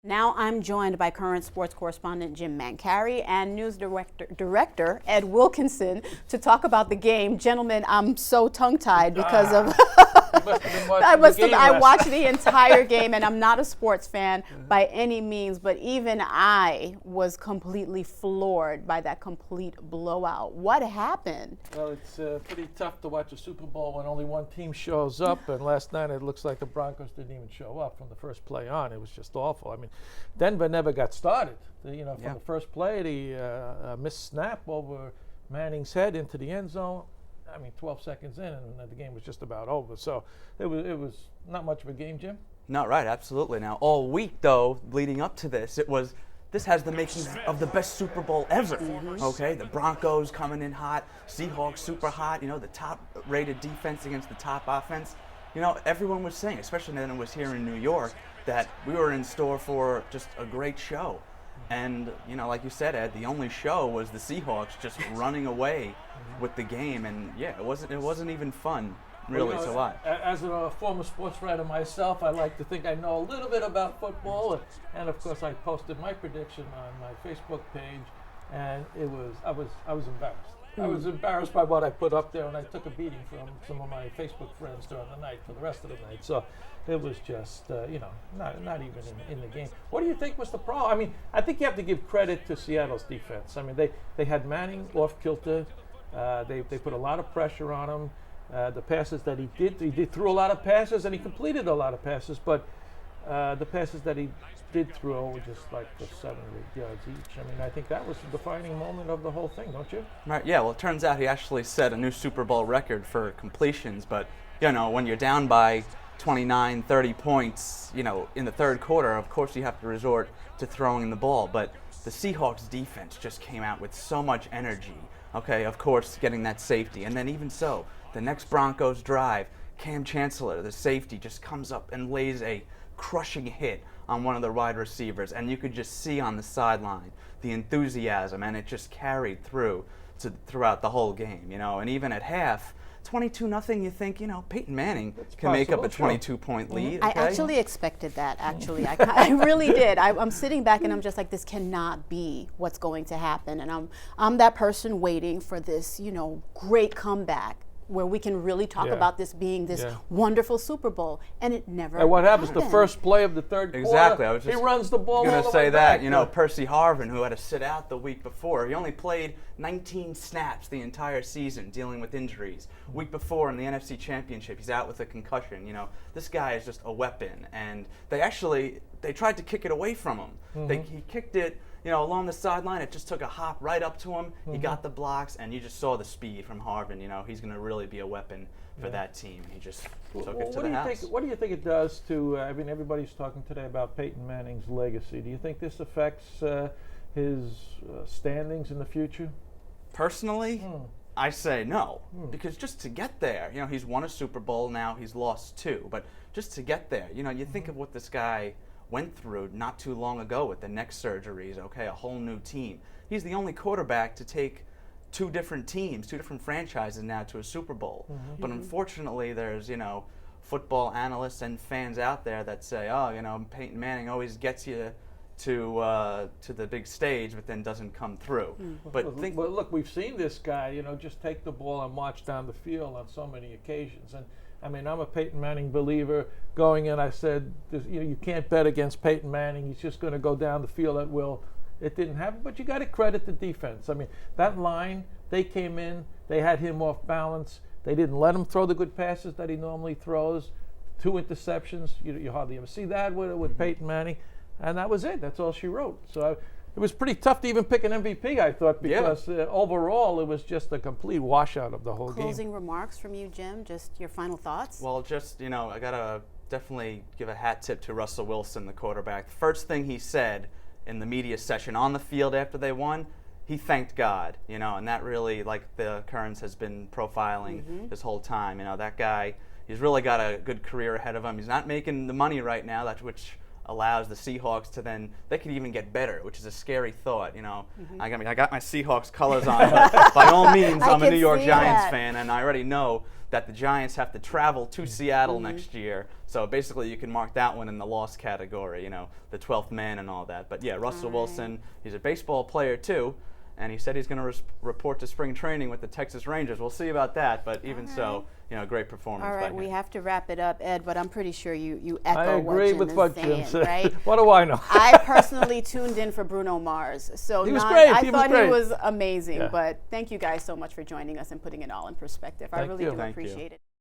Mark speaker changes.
Speaker 1: Now I'm joined by current sports correspondent Jim Mancari and news director Ed Wilkinson to talk about the game. Gentlemen, I'm so tongue-tied because of I watched the entire game, and I'm not a sports fan by any means, but even I was completely floored by that complete blowout. What happened?
Speaker 2: Well, it's pretty tough to watch a Super Bowl when only one team shows up, and last night it looks like the Broncos didn't even show up from the first play on. It was just awful. I mean, Denver never got started. From the first play, the missed snap over Manning's head into the end zone. 12 seconds in, and the game was just about over. So it was not much of a game, Jim.
Speaker 3: No, right, absolutely. Now, all week, though, leading up to this, this has the makings of the best Super Bowl ever. Okay, the Broncos coming in hot, Seahawks super hot, the top-rated defense against the top offense. Everyone was saying, especially when it was here in New York, that we were in store for just a great show. And, like you said, Ed, the only show was the Seahawks just running away with the game. And, yeah, it wasn't even fun, really, to watch.
Speaker 2: As a former sports writer myself, I like to think I know a little bit about football. And of course, I posted my prediction on my Facebook page, and I was embarrassed. I was embarrassed by what I put up there, and I took a beating from some of my Facebook friends during the night for the rest of the night. So it was just, not even in the game. What do you think was the problem? I think you have to give credit to Seattle's defense. They had Manning off kilter. They put a lot of pressure on him. The passes that he did threw a lot of passes, and he completed a lot of passes, but the passes that he did throw were just like the 7 or 8 yards each. I think that was the defining moment of the whole thing, don't you?
Speaker 3: Right, yeah, well, it turns out he actually set a new Super Bowl record for completions, but, when you're down by 29, 30 points, in the third quarter, of course you have to resort to throwing the ball, but the Seahawks defense just came out with so much energy, okay, of course getting that safety, and then even so, the next Broncos drive, Cam Chancellor, the safety, just comes up and lays a crushing hit on one of the wide receivers, and you could just see on the sideline the enthusiasm, and it just carried throughout the whole game, and even at half, 22-0, you think, Peyton Manning can make up a 22-point lead.
Speaker 1: I actually expected that, I really did. I'm sitting back and I'm just like, this cannot be what's going to happen. And I'm that person waiting for this, great comeback where we can really talk about this being this wonderful Super Bowl, and it never
Speaker 2: And what happens,
Speaker 1: happened.
Speaker 2: the first play of the third
Speaker 3: Exactly.
Speaker 2: quarter, he runs the ball all the way back.
Speaker 3: Going to say that, Percy Harvin, who had to sit out the week before, he only played 19 snaps the entire season dealing with injuries. Week before in the NFC Championship, he's out with a concussion. This guy is just a weapon, and they tried to kick it away from him. He kicked it, along the sideline. It just took a hop right up to him. He got the blocks, and you just saw the speed from Harvin. He's going to really be a weapon for that team. He just took it to the house.
Speaker 2: What do you think it does to, everybody's talking today about Peyton Manning's legacy. Do you think this affects his standings in the future?
Speaker 3: Personally, I say no, because just to get there, he's won a Super Bowl now, he's lost 2, but just to get there, you think of what this guy went through not too long ago with the neck surgeries, okay, a whole new team. He's the only quarterback to take 2 different teams, 2 different franchises now to a Super Bowl. But unfortunately, there's, football analysts and fans out there that say, Peyton Manning always gets you to the big stage, but then doesn't come through. But
Speaker 2: look, we've seen this guy, just take the ball and march down the field on so many occasions. And I'm a Peyton Manning believer. Going in, I said, you can't bet against Peyton Manning. He's just going to go down the field at will. It didn't happen, but you got to credit the defense. That line, they came in, they had him off balance. They didn't let him throw the good passes that he normally throws. 2 interceptions. You hardly ever see that with Peyton Manning. And that was it. That's all she wrote. So it was pretty tough to even pick an MVP, I thought, because overall it was just a complete washout of the whole game.
Speaker 1: Closing remarks from you, Jim? Just your final thoughts?
Speaker 3: Well, just, I got to definitely give a hat tip to Russell Wilson, the quarterback. The first thing he said in the media session on the field after they won, he thanked God, and that really, like the Kearns has been profiling this whole time. That guy, he's really got a good career ahead of him. He's not making the money right now, which allows the Seahawks to then, they could even get better, which is a scary thought, you know. I got my Seahawks colors on, but by all means, I'm a New York Giants fan, and I already know that the Giants have to travel to Seattle next year. So basically you can mark that one in the loss category, you know, the 12th man and all that. But yeah, Russell Wilson, he's a baseball player too, and he said he's going to report to spring training with the Texas Rangers. We'll see about that, but even so, you know, great performance.
Speaker 1: All right,
Speaker 3: by him.
Speaker 1: we have to wrap it up, Ed, but I'm pretty sure you echo
Speaker 2: I agree with
Speaker 1: what
Speaker 2: what
Speaker 1: Jim
Speaker 2: Jim
Speaker 1: is
Speaker 2: said.
Speaker 1: saying, right?
Speaker 2: What do I know?
Speaker 1: I personally tuned in for Bruno Mars, so
Speaker 2: He was great.
Speaker 1: I
Speaker 2: He was
Speaker 1: thought
Speaker 2: great.
Speaker 1: he was amazing.
Speaker 2: Yeah.
Speaker 1: But thank you guys so much for joining us and putting it all in perspective. I
Speaker 2: Thank
Speaker 1: really
Speaker 2: you.
Speaker 1: do
Speaker 3: Thank you.
Speaker 1: appreciate it.